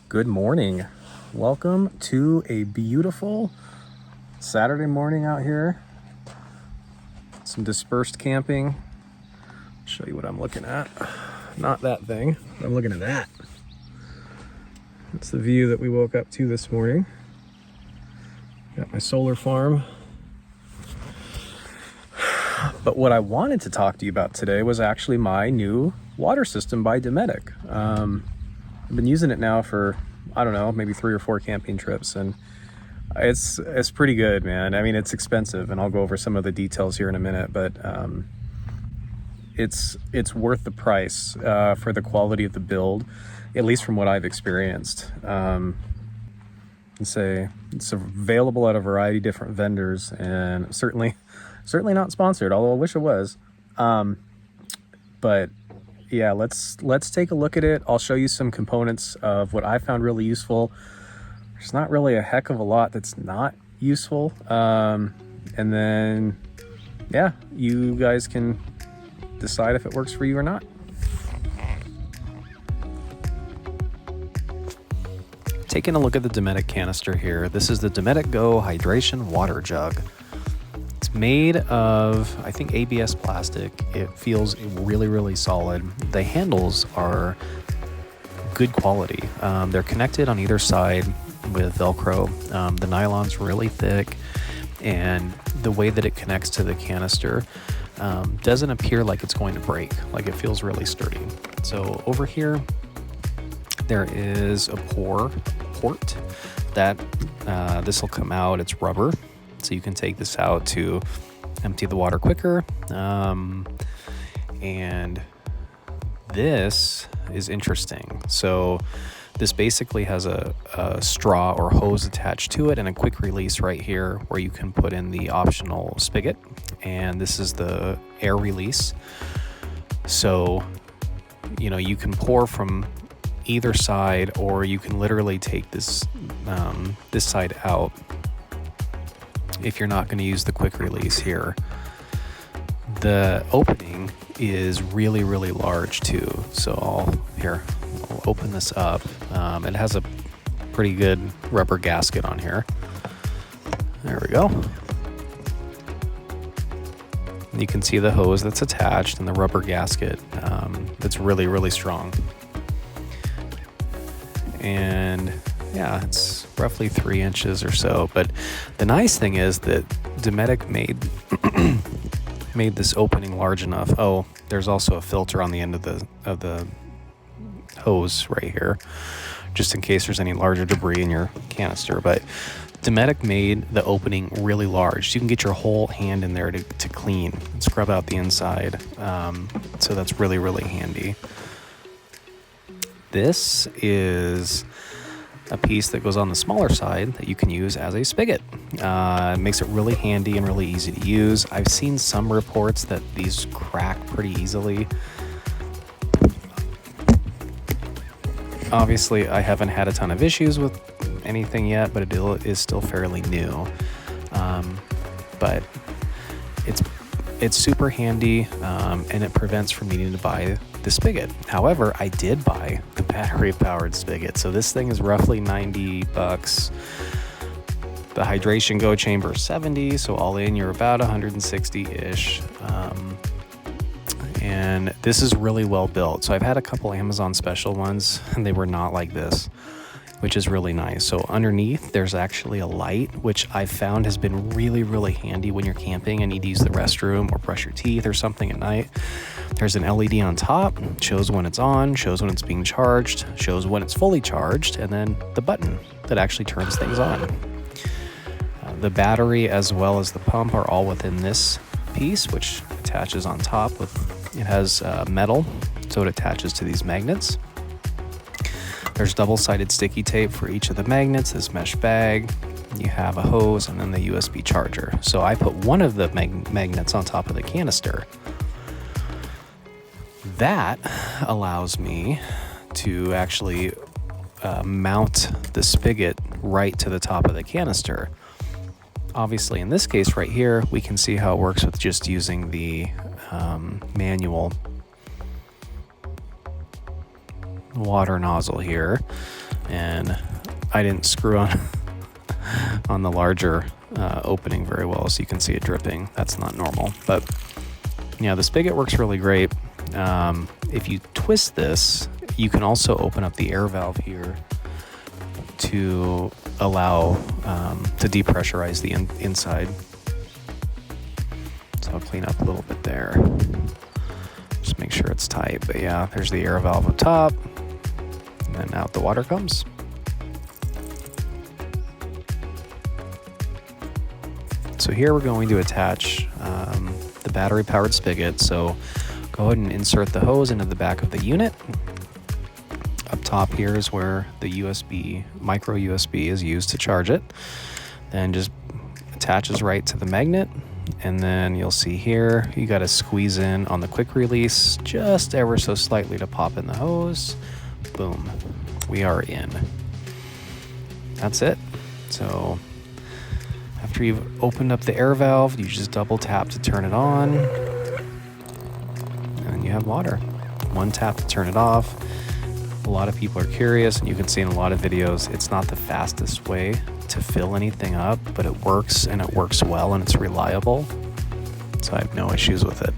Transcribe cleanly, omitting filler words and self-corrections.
Good morning. Welcome to a beautiful Saturday morning out here. Some dispersed camping. I'll show you what I'm looking at. Not that thing. I'm looking at that. That's the view that we woke up to this morning. Got my solar farm. But what I wanted to talk to you about today was actually my new water system by Dometic. I've been using it now for, I don't know, maybe 3 or 4 camping trips, and it's pretty good, man. I mean, it's expensive, and I'll go over some of the details here in a minute, but it's worth the price for the quality of the build, at least from what I've experienced. It's available at a variety of different vendors, and certainly not sponsored, although I wish it was. But yeah, let's take a look at it. I'll show you some components of what I found really useful. There's not really a heck of a lot that's not useful. And then, yeah, you guys can decide if it works for you or not. Taking a look at the Dometic canister here. This is the Dometic Go Hydration Water Jug. It's made of, I think, ABS plastic. It feels really, really solid. The handles are good quality. They're connected on either side with Velcro. The nylon's really thick, and the way that it connects to the canister doesn't appear like it's going to break. Like, it feels really sturdy. So over here, there is a port that this will come out. It's rubber. So you can take this out to empty the water quicker. And this is interesting. So this basically has a straw or hose attached to it and a quick release right here where you can put in the optional spigot. And this is the air release. So, you know, you can pour from either side, or you can literally take this side out if you're not going to use the quick release here. The opening is really, really large too. So I'll open this up. It has a pretty good rubber gasket on here. There we go. And you can see the hose that's attached and the rubber gasket that's really, really strong. And yeah, it's roughly 3 inches or so. But the nice thing is that Dometic made this opening large enough. Oh, there's also a filter on the end of the hose right here, just in case there's any larger debris in your canister. But Dometic made the opening really large, so you can get your whole hand in there to clean and scrub out the inside. So that's really, really handy. This is a piece that goes on the smaller side that you can use as a spigot. It makes it really handy and really easy to use. I've seen some reports that these crack pretty easily. Obviously, I haven't had a ton of issues with anything yet, but it is still fairly new. But it's super handy, and it prevents from needing to buy the spigot. However, I did buy the battery-powered spigot, so this thing is roughly $90. The Hydration Go chamber is $70, so all in you're about $160-ish. And this is really well built. So I've had a couple Amazon special ones, and they were not like this, which is really nice. So underneath, there's actually a light, which I've found has been really, really handy when you're camping and need to use the restroom or brush your teeth or something at night. There's an LED on top, shows when it's on, shows when it's being charged, shows when it's fully charged, and then the button that actually turns things on. The battery as well as the pump are all within this piece, which attaches on top. It has metal, so it attaches to these magnets. There's double-sided sticky tape for each of the magnets, this mesh bag. You have a hose and then the USB charger. So I put one of the magnets on top of the canister. That allows me to actually mount the spigot right to the top of the canister. Obviously, in this case right here, we can see how it works with just using the manual water nozzle here. and I didn't screw on on the larger opening very well, so you can see it dripping. That's not normal, but yeah, the spigot works really great. If you twist this, you can also open up the air valve here to allow to depressurize the inside. So I'll clean up a little bit there. Just make sure it's tight. But yeah, there's the air valve up top, and then out the water comes. So here we're going to attach the battery-powered spigot. So go ahead and insert the hose into the back of the unit. Up top here is where the USB, micro USB is used to charge it. Then just attaches right to the magnet. And then you'll see here, you got to squeeze in on the quick release just ever so slightly to pop in the hose. Boom, we are in. That's it. So after you've opened up the air valve, you just double tap to turn it on, and you have water. One tap to turn it off. A lot of people are curious, and you can see in a lot of videos, it's not the fastest way to fill anything up, but it works, and it works well, and it's reliable. So I have no issues with it.